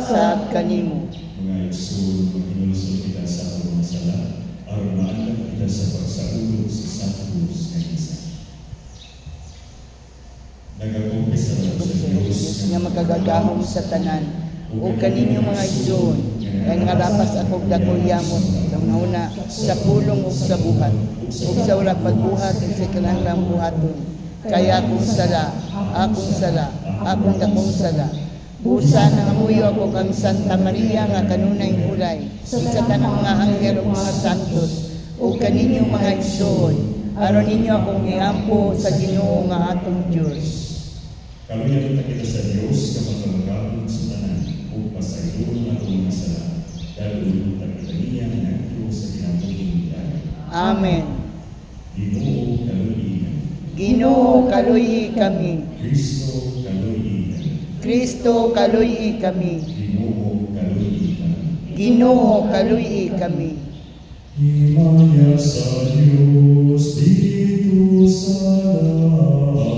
saad kanimo. Mga igsoon, inulusot kita sa akong mga sala, aron maandag kita sa pagsaulog sa santos nga isa. Nagakumpis ako sa Diyos nga magagagahom sa tanan, o kaninyo mga igsoon, kaya nangarapas ako dakong yamot sa una sa pulong o sa buhat, o sa wala pagbuhat o sa kanahang buhaton. Kaya akong sala, akong dakong sala. Busa nangamuyo ako kang Santa Maria nga kanunay hulay, sa tanang mga anghel o mga santos, o kaninyo mga igsoon, aron ninyo akong iampo sa Ginoo nga atong Diyos. Kaluyan kita sa Diyos na magkagabong sa tanan o pasayron na itong mga sala, dahil ulunta kita niya na ito sa ginapulong tayo. Amen. Ginoo, kaluyi kami. Ginoo, kaluyi kami. Kristo, kaluyi kami. Kristo, kaluyi kami. Ginoo, kaluyi kami. Ginoo, kaluyi kami. Himaya sa Diyos dito sa langit.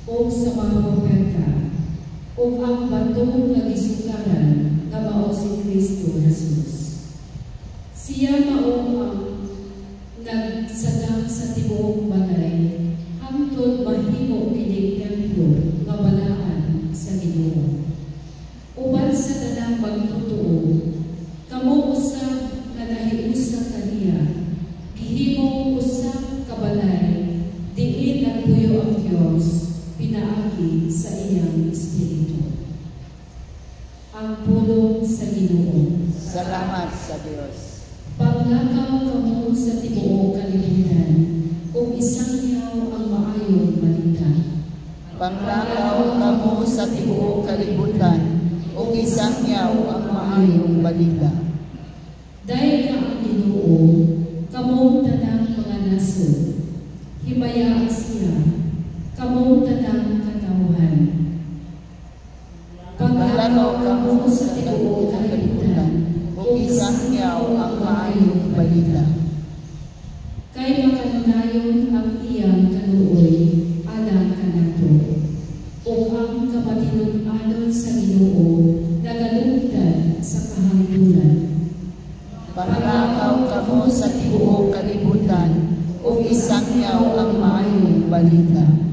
o sa mga propeta, o ang batong nga gisukaran pagtutuo, kamo usab nga nahiusa kaniya, gihimo usab kabalay, diin nagpuyo ang Dios, pinaagi sa iyang espiritu. Ang pulong sa Ginoo. Salamat sa Dios. Paglakaw kamo sa tibuok kalibutan, ug isangyaw ang maayong balita. Panglakaw kamo sa tibuok kalibutan, ug isangyaw ang maayong balita. Dahil ka ang Ginoo, kamong tanang mga nasod, himaya siya, kamong tanang katawhan. Panglakaw kamo sa tibuok kalibutan, ug isangyaw ang maayong balita. Kay makanunayon ang iyang kaluoy, alang kanato, ug ang kamatinud-anon sa Ginoo nagalugdan sa kahangturan. Panglakaw kamo sa tibuok kalibutan, ug isangyaw ang maayong balita.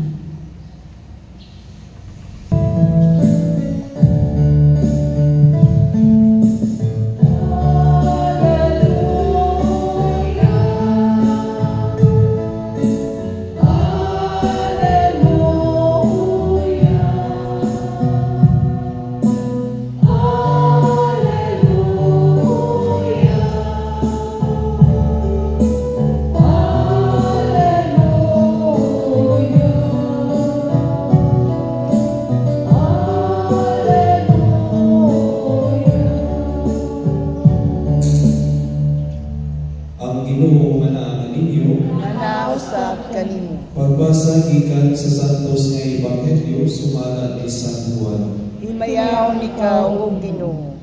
Pagbasa gikan sa santos nga ebanghelyo sumala ni San Juan. Himayaw ikaw, O Ginoo.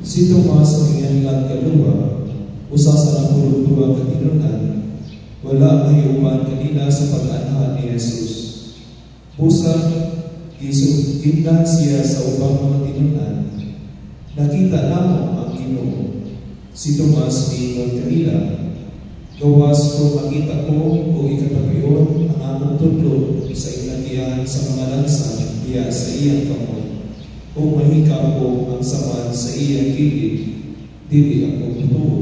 Si Tomas ang iyanlan kaluwa, usa sa napulog-duwa ka tinunan, wala mahiuban kanina sa pag-anha ni Jesus. Busa, gisugitnan siya sa ubang mga tinunan, nakita namo ang Ginoo. Si Tomas miingon kanila, gawas ko makita ko o ikatapion ang akong tudlo sa ilagyan sa mga lansang diya sa iyang kamot, o mahikaw ko ang saman sa iyang kilid, dili ako tutuo.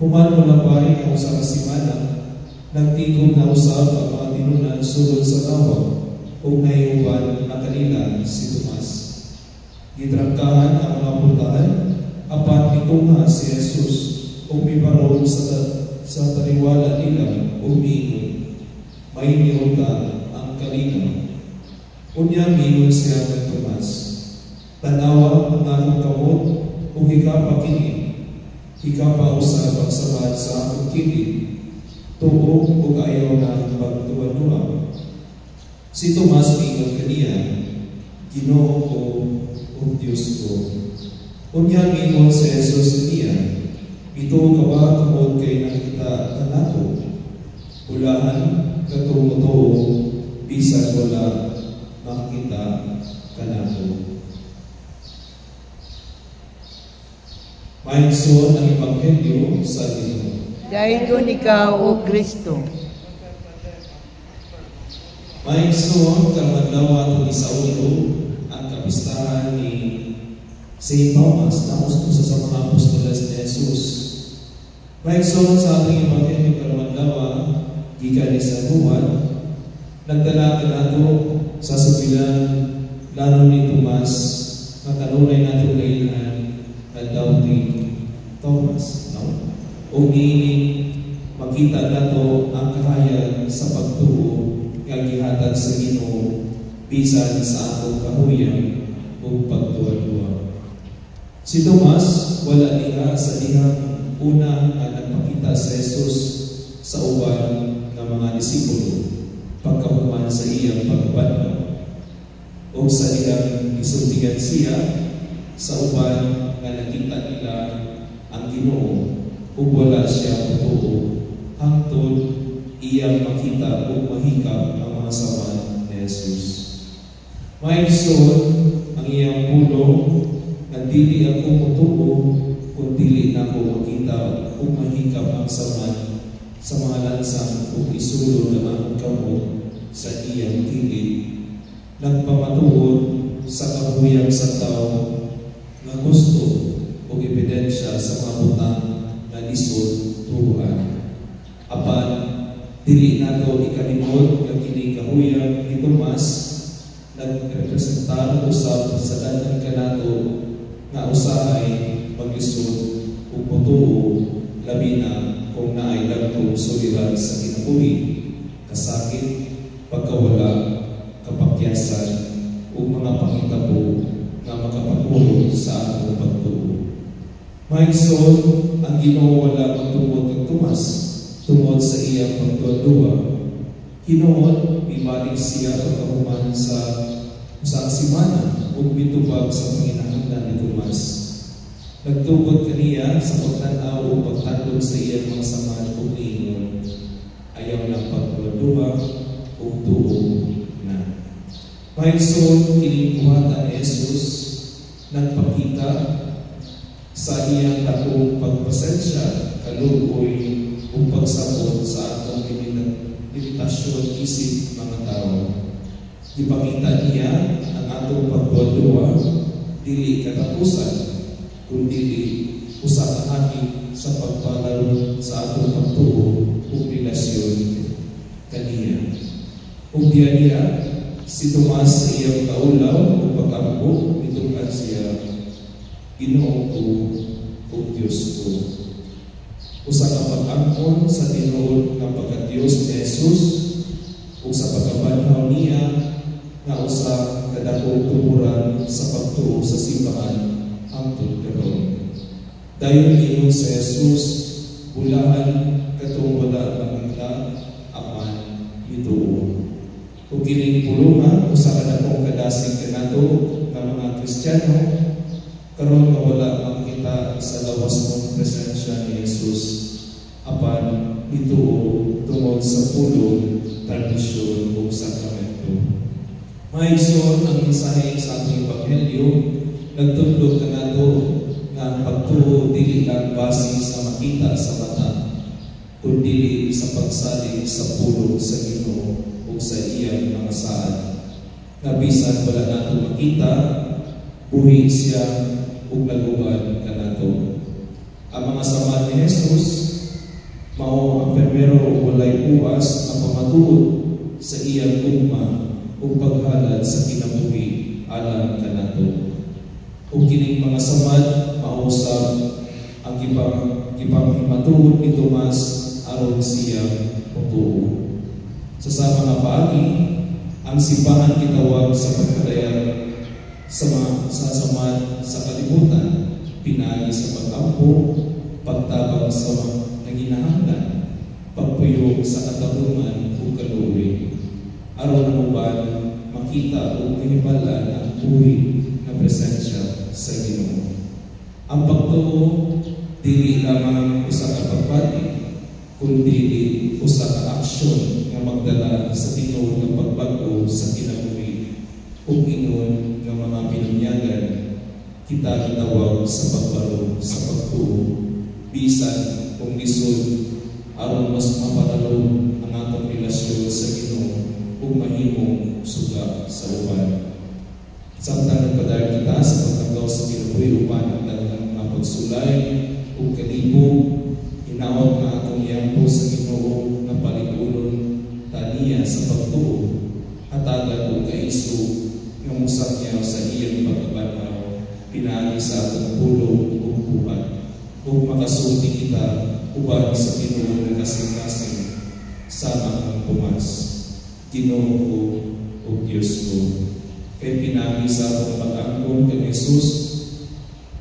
Human mo labay ang usa ka simana, nagtigom na usab ang mga tinunan sulod sa tawag, o naiuban na kanila si Tomas. Gitrangkahan ang mga putahan, apat itunga si Jesus o miparoon sa taliwala nila o mingon, may niruta ang kalinaw. Unya mingon siya kay Tomas, tanawa ang akong kamot o hikapa kini, hikapa usab ang samad sa akong kilid, tuo o ayaw na pagtuwa-tuwa. Si Tomas mingon kaniya, Ginoo ko o Diyos ko. Unya mingon si Jesus niya, ito ka ba tungod kay nakita kanako? Ulahan katumuto, bisan wala makita kanako. Maigsoon ang ebanghelyo sa Ginoo. Dayon ikaw, O Kristo. Maigsoon kamadlaw atong isaulo ang kapistahan ni St. Thomas na usa sa mga apostoles ni Jesus. Maigsoon sa ating ebanghelyo kamadlaw gikan ni San Juan, nagdala kanato sa subilan lalo ni Tomas nga kanunay nato kailangan kaddaw ni Thomas, no? O niini makita nato ang kahayag sa pagtuo nga gihatag sa Ginoo bisan sa atong kahuyan o pagtuwa-tuwa. Si Tomas wala diha sa dihang una nga nagpakita sa Jesus sa uban ng mga disipulo pagkahuman sa iyang pagbanaw, o sa dihang isultigan siya sa uban nga nakita nila ang Ginoo ug wala siya tutuo hangtod iyang makita ug mahikap ang mga saman ni Jesus. Maigsoon ang iyang pulong nga dili ako mutuo kung dili nako makita ug mahikap ang saman sa mga lansang ug isulod ang akong kamot sa iyang kilid, nagpamatuod sa kahuyang sa tao nga gusto o ebidensya sa mga butang na lisod tuhan. Apan, dili nato ikalimot nga kini kahuyang ni Tomas nagrepresentar usab sa daghang kanato nga usahay maglisod ug motuo labi na kung naay dagkong suliran sa kinabuhi, kasakit, pagkawala, kapakyasan ug mga pangitabo nga makapatulong sa atong pagtuo. Maigsoon ang Ginoo wala magtungod kang Tomas tungod sa iyang pagtuwa. Hinuon mibalik siya pagkahuman sa usang simana ug mitubag sa panginahanglan ni Tomas. Nagtugod kaniya sa pagtanaw o pagtandog sa iyang mga saman o ingon, ayaw ng pagduwa o tuo na. Maigsoon kinibuhatan ni Jesus nagpakita sa iyang dakong pagpasensya, kaluoy o pagsabot sa atong limitasyon isip mga tao. Ipakita niya ang atong pagduwa dili katapusan, kundi usa ka hangin sa pagpalaro sa atong pagtuo o relasyon kaniya. Ug diya si Tomas sa iyang kaulaw o pag-ampo nitungkad siya, Ginoo ko o Diyos ko. Usa ka pag-angkon sa tinuod nga pagka-Diyos ni Jesus o sa pagkabanhaw niya nga usa kadakong tuburan sa pagtuo sa simbahan hangtod karon. Dayon ingon sa Jesus, bulahan katong wala makita apan mituo. Ug kining pulungan usa ka dakong kadasig kanato nga mga Kristiyano karon nga wala makita sa lawas ng presensya ni Jesus apan mituo tungod sa pulong, tradisyon ug sakramento. Maigsoon ang mensahe sa atong ebanghelyo nagtudlo kanato nga ang pagtuo dili lang base sa makita sa mata, kundi sa pagsalig sa pulong sa Ginoo o sa iyang mga saad. Nga bisan wala nato makita, buhi siya ug naguban kanato. Ang mga samad ni Jesus mao ang primero walay buwas na pamatuod sa iyang ugma ug paghalad sa kinabuhi alang kanato. Ug kining mga samad mausab ang gipamhimatuod ni Tomas aron siya pagtuo. Sa sama nga paagi, ang simbahan gitawag sa pagkadayag sa samad sa kalibutan, pinaagi sa pag-ampo, pagtabang sa nanginahanglan, pagpuyog sa katarungan o kaluoy, aron ang uban makita o mahibalan ang buhi na presensya sa Ginoo. Ang pagtuo dili lamang usa ka pagpati, kundi usa ka aksyon nga magdala sa tinuod nga pagbago sa kinabuhi ug ingon nga mga pinunyagan kita gitawag sa pagbaro sa pagtuo bisan kung lisod aron mas mapadalo ang atong relasyon sa Ginoo ug mahimong suga sa uban. Samtang nagpadayon kita sa pagtagaw sa kinabuhi uban ang daghang mga pagsulay ug kalibog, hinaot nga atong iyampo sa Ginoo nga paliguron taniya sa pagtuo, hatagan ug kaiso nga musakyaw sa iyang pagkabanhaw, pinaagi sa atong pulong ug buhat, ug makasulti kita uban sa Ginoo nga kasing-kasing sama ang Tomas. Ginoo ko o Diyos ko. Kay pinaagi sa atong pag-angkon kay Jesus,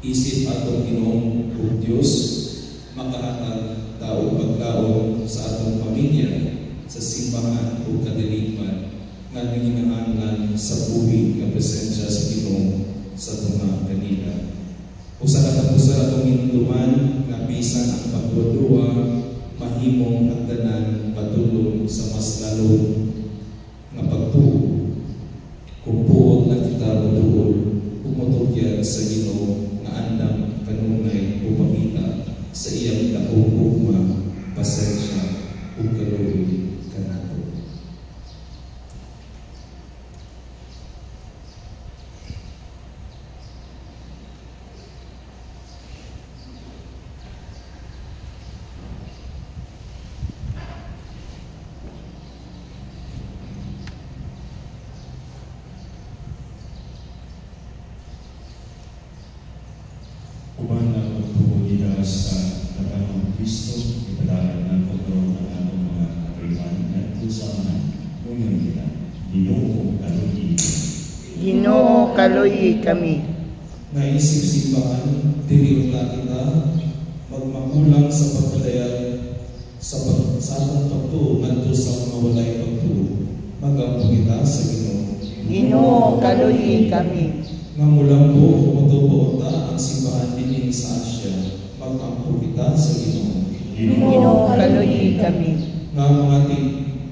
isip atong Ginoo o Diyos, makahatag tao paglaom sa atong pamilya, sa simbahan o kadiliman, nga nanginahanglan sa buhi nga presensya sa Ginoo sa tunga kanila. Usa ka tapusan atong hinumduman nga bisan ang pagduduwa mahimong hagdanan padulong sa mas lalo nga pagtuo. Kung puot na kita maduol, umutugyan sa Ginoo nga andam kanunay upakita sa iyang dakong ugma, pasensya ug kaluoy kanato. sa Panginoong Kristo, ipadalan ng pagkaroon ng atong mga katriman at kusaman, ngunit kita, Ginoo kaluyi. Ginoo kaluyi kami. Naisip simbahan, diniwala kita, magmakulang sa pagpadayan sa atong pagtuo ngadto sa mga walay pagtuo, magampo kita sa Ginoo. Ginoo kaluyi kami. Nga mulang po umutubo-unta ang simbahan dinhi sa Asya, magampo kita sa Ginoo. Ginoo kaluyi kami. Nga mga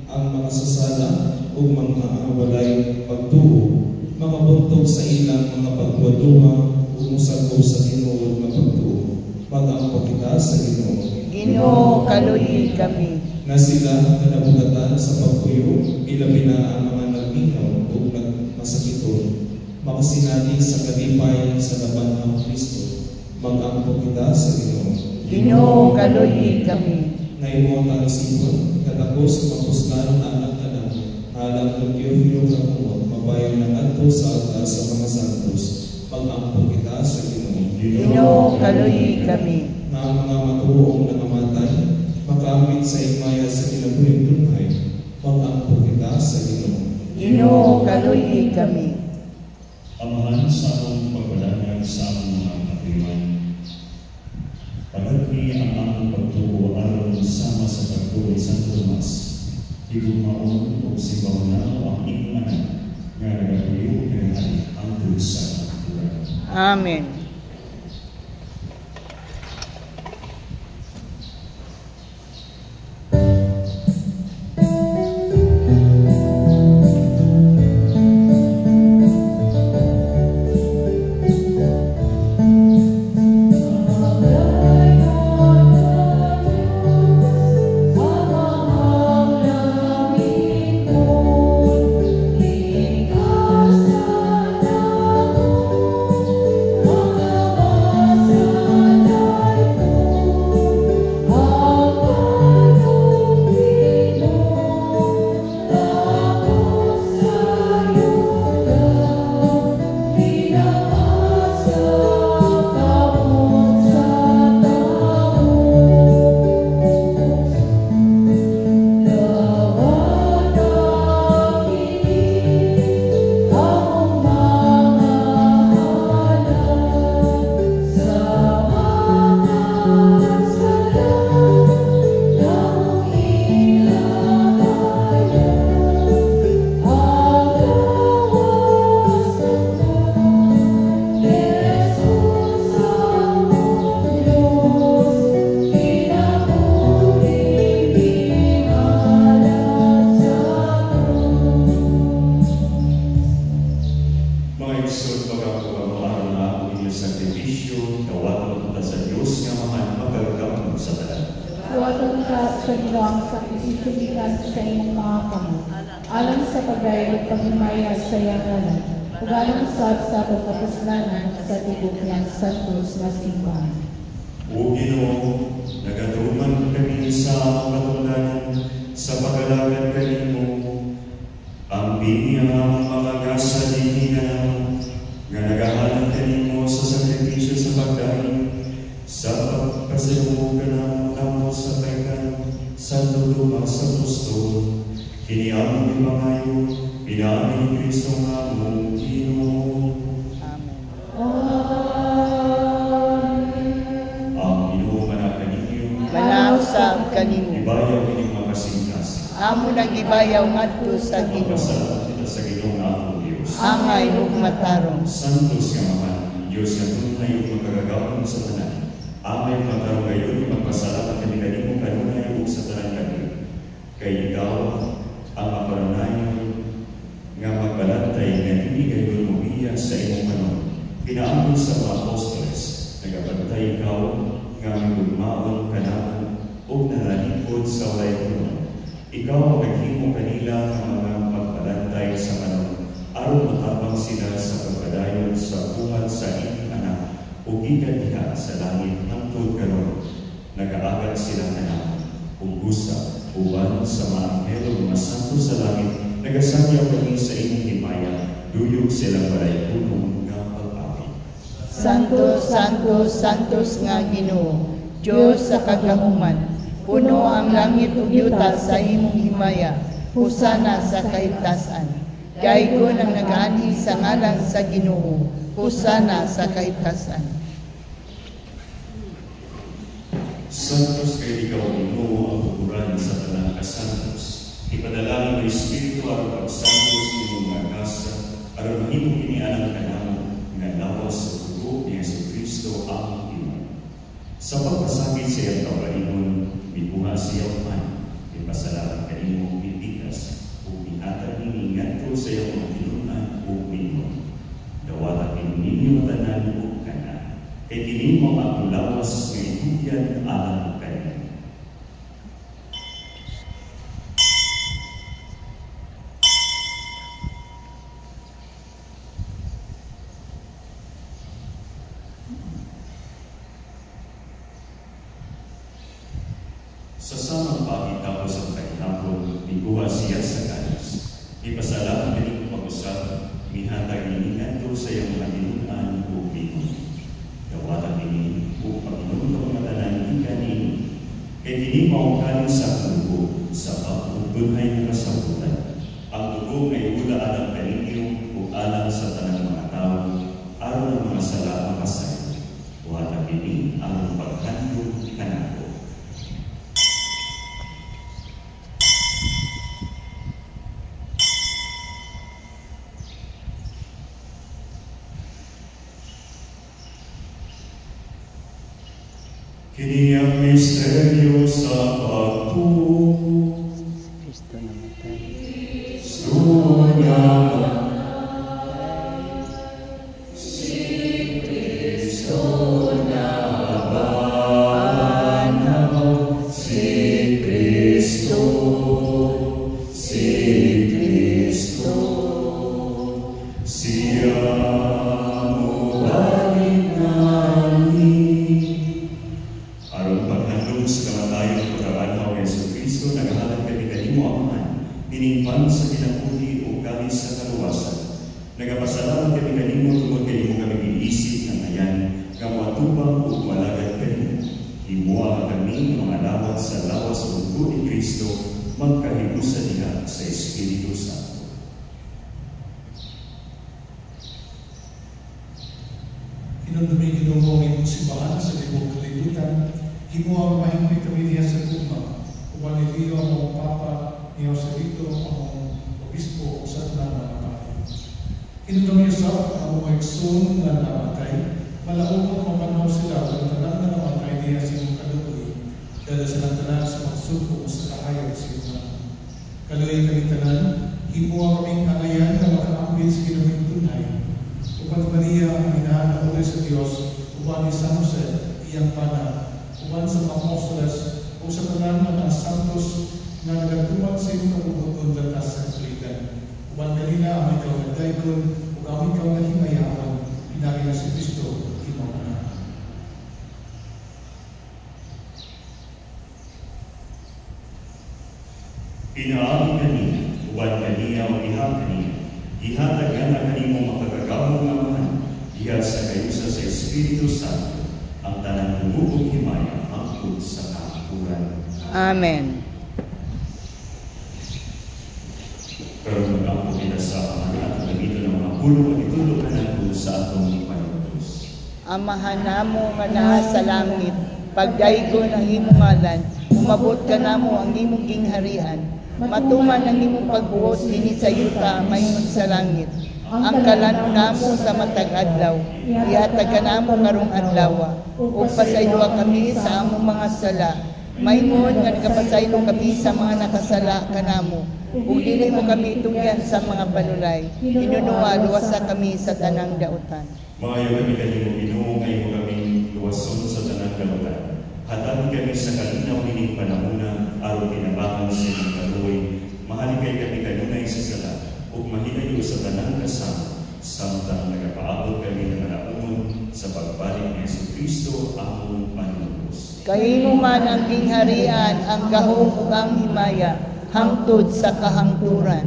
ang mga sasala o mga walay pagtuo, makabuntog sa ilang mga pagwaduha o musagop sa Ginoo nga pagtuo, magampo kita sa Ginoo. Ginoo kaluyi kami. Na sila kanabugatan sa pagpuyo, ilabi na ang mga nagmingaw o nagmasakiton, makasinati sa kalipay sa laban ng Kristo, magampo kita sa Ginoo. Ginoo kaluyi kami. Na imo ang isipon, katapos mapuslan ang anak ka na, halang ng Teofilo Kamuot, mabayan ng ato sa altar sa mga santos, magampo kita sa Ginoo. Ginoo kaluyi kami. Na ang mga matuoong nangamatay, makamit sa imaya sa kinabuhing tunay, magampo kita sa Ginoo. Ginoo kaluyi kami. Amahan sa among pagpadalan sa among mga katriman, pagati ang among pagtuo aron sama sa pagtuo sa Tomas, higumaon o simbahon ang iyong anak, nga nagapuyo kay hangtod sa natural. Amen. O Ginoo, nagatuman kami sa katulanan sa pagalagan kanimo, ang biniyang mga gasa dinhi nga nagahalan kanimo sa sakripisyo sa pagdaing, sa pagpasalubo kanamo namo sa pagkan, sa Tomas sa Apostol, kiniamang ipangayo, pinaamin ni Kristo nga mong Ginoo. Sa kanimo. Ibayaw ining makasingkas. Amo nang ibayaw ngadto sa Ginoo. Pasalamat kita sa Ginoo nga atong Dios. Angay ug matarong. Santos nga Amahan, Dios nga tunay ug magagawon sa tanan. Angay matarong kayo magpasalamat kami kanimo kanunay ug sa tanan kami. Kay ikaw ang maparunayon nga magbalantay nga dili kayo lumiya sa imong kanon. Pinaamon sa mga apostoles, nagabantay ikaw nga magugmaon kanamo o nalangkod sa walay puno. Ikaw ang naghimo kanila ng mga pagbalantay sa kanon, aron matapang sila sa pagpadayon sa buhat sa iyong anak, o gikan diha sa langit hangtod karon. Nag-aagal sila kanamo, ubusa, uban sa mga anghelo mga santo sa langit, nagasagyaw kami sa inyong himaya, duyog silang walay puno nga pag-awi. Santos, Santos, Santos nga Ginoo, Diyos sa kagahuman, puno ang langit ug yuta sa imong himaya, husana sa kahigtasan. Gaygon ang nagaanhi sa ngalan sa Ginoo, husana sa kahigtasan. Santos kay ikaw Ginoo ang tuguran sa tanang kasantos. Ipadala ng Espiritu aron pagsantos nimong mga kasa, aron mahimong kinianan kanamo nga lawas sa dugo ni Jesucristo ang Ginoo. Sa pagpasakit sa iyang kabalingon, mibuha siya man, ipasalamat kanimo pitikas, ug mihatag nini ngadto sa iyang mga tinunan ug mingon. Dawatan ninyo tanan ug kana, kay kini mo ang lawas nga itugyan alang kanimo. Sa samang pagkitapos ang kahihapon, miguha siya sa kalis. Ipasalamat din ang pag-usap, mihatag niningadto sa iyang mga tinunan o mingon. Dawatan nini o pag-inunod ang matanan ikanin, kay kini maungkanin sa dugo sa pagpuntunhay ng kasabutan. Ang dugo ay ula alang kaninyo o alang sa tanang mga tao, aron ang mga sala makasay. Dawatan nini ang paghandog kanako. Kini ang misteryo sa pagtuo. Kristo namatay. Kristo namatay. Si Kristo nabanaw. Si Kristo. Si Kristo. Siya mubalik namin. Aron paghandog sa kamatayon ng pagkabanaw ni Jesucristo, naghahatag kami kanimo Amahan, piningpan sa kinapuli o kalis sa kaluwasan. Nagapasalamat kami kanimo tungod kanimo kami iniisip ng ayan, kamwatubang o malagad kanimo. Himuha kami ng mga lawat sa lawas o dugo ni Kristo, magkahibusan niya sa Espiritu Santo. Inundumi Ginoo ang imong simbahan sa libong kalibutan. Himuha mahimong kami diya sa tuma. Uban ni Leo ang Papa, ni Joselito ang Obispo sa tanang mga bahay. Inundumi sa ang mga ekson na namatay. Malaong ang mapanaw sila ang tanang na namatay diya sa imong kaluoy. Dala sa tanan sa magsugpo sa kahayag sa imong kaluoy kami tanan. Himuha kaming angayan na makaambit sa ginawing tunay. Uban Maria ang inahan na sa Diyos, uban ni San Jose, iyang pana, uban sa Apostoles, o sa tanan mga santos na nagatuman sa iyong kabubuton lakas sa katuligan. Uban kanila ang ikaw na daikon, o ang ikaw na himayawan, pinagi na si Kristo, imong anak. Pinaagi kanina, uban kanina o ihang kanina, ihatag na kanimo makagagawang Amahan, diha sa kayusa sa Espiritu Santo, ang tanang lumubog himaya hangtod sa kahapuran. Amen. Pero mag-ampo kita sa Amahan at gamito ng mga pulong at itulog na nato sa atong panutos. Amahan namo nga naa sa langit, pagdaygon ang imong ngalan, umabot ka namo ang imong gingharian. Matuman ang imong pagbuot dinhi sa yuta mayroon sa langit. Ang kalano namo sa matag adlaw, ihatag ka namo karong adlaw. Ug pasayloa kami sa among mga sala. Maymoon nga nagapasaylo kami sa mga nakasala kanamo. Ug dili mo kami tugyan sa mga panulay. Inunuwa luwasa kami sa tanang dautan. Maayo kami kanimo Ginoo, ngayon kami luwason sa tanang dautan. Hatagin kami sa kalinaw nining panahona, aron tinabangan sa inyong kaluoy. Mahali kay kami kanunay sa sala, ug mahinayo sa tanang kasama, samtang nagapaabot kami ng malaumon sa pagbalik ni Jesucristo among Manunubos. Kaino man ang gingharian, ang gahom ug ang himaya, hangtod sa kahangturan.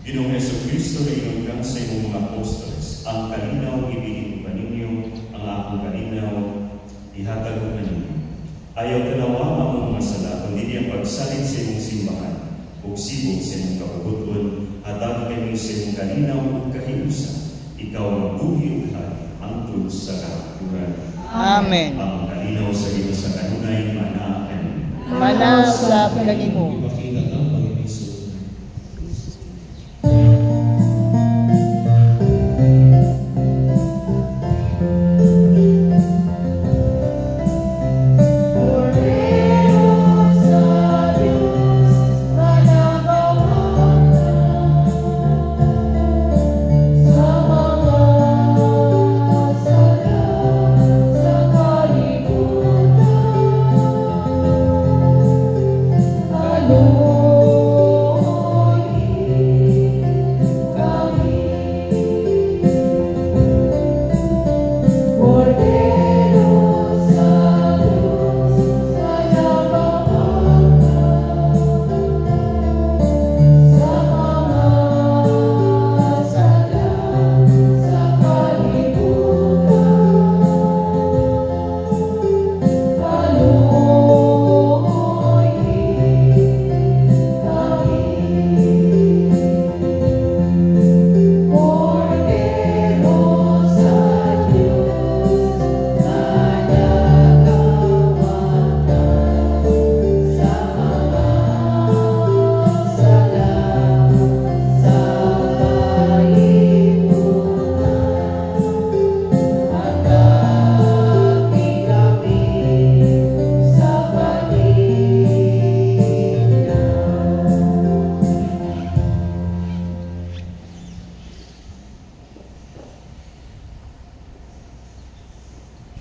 Ginoong Jesucristo na inunggan sa imong mga apostoles, ang kalinaw ibigin ko kaninyo, ang akong kalinaw ihatag ko kaninyo. Ayaw tanawa ang mga sala, kundi ang pagsalit sa imong simbahan, ug sibog sa imong kapaguton, hatag kami sa imong kalinaw ug kahiusa. Ikaw ang buhi ug hari, hangtod sa kahapturan. Amen. Ang kalinaw sa iyo sa kanunay, manaan. Manasap kanimo. Ipakita ng Panginoon Hesus.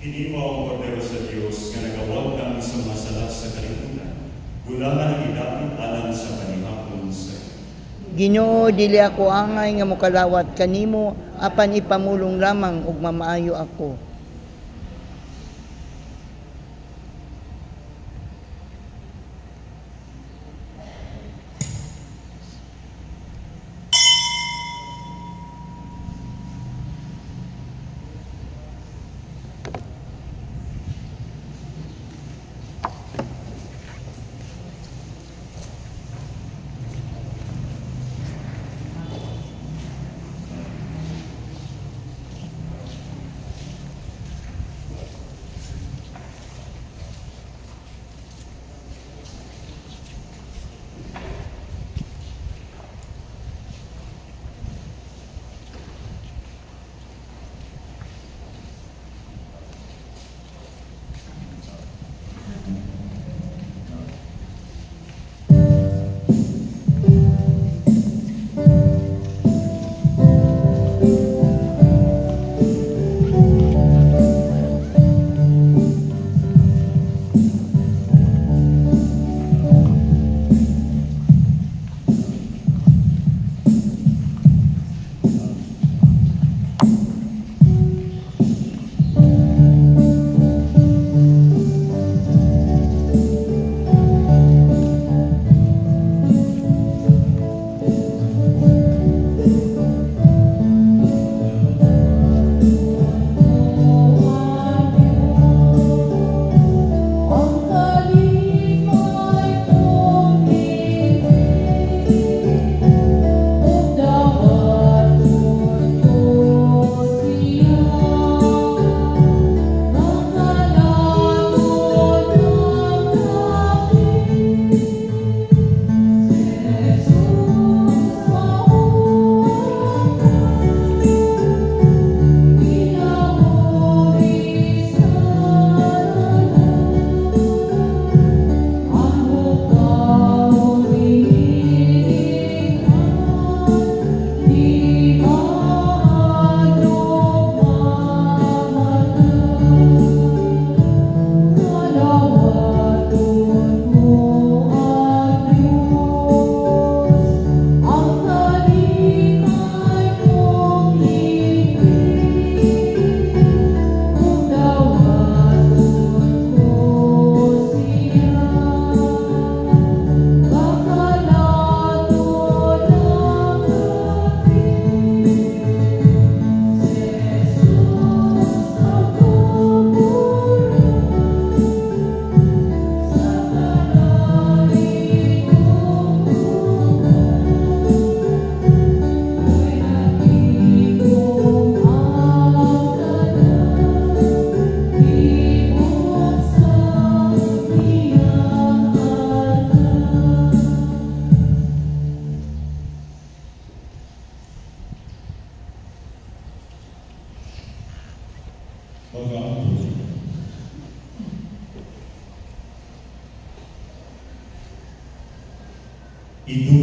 Kini mao ang kordero sa Dios nga nagawag kami sa mga sala sa kalibutan. Gulangan ang idapit alang sa panihapon sa Ginoo, dili ako angay nga mokalawat kanimo, apan ipamulong lamang ug mamaayo ako.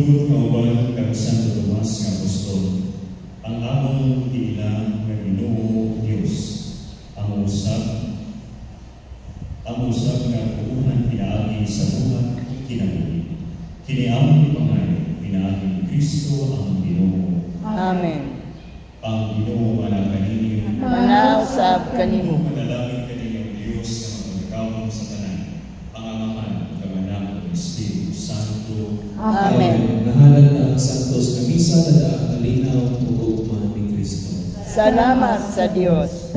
Tungkol nga uban kang Santo Tomas nga apostol, ang among giila nga Ginoo Dios, ang usab nga puuhan pinaagi sa buhat ug kinabuhi. Kini among ipangay pinaagi ni Kristo ang Ginoo. Amen. Ang Ginoo manang kaninyo. Manausab kanimo. Manalangin kaninyo ang Dios nga magpagkawon sa tanan, ang Amahan, ang Anak, ang Espiritu Santo. Amen. Nahalad na ang Santos na misa na daang kalinaw ug ugma ni Kristo. Salamat sa Dios.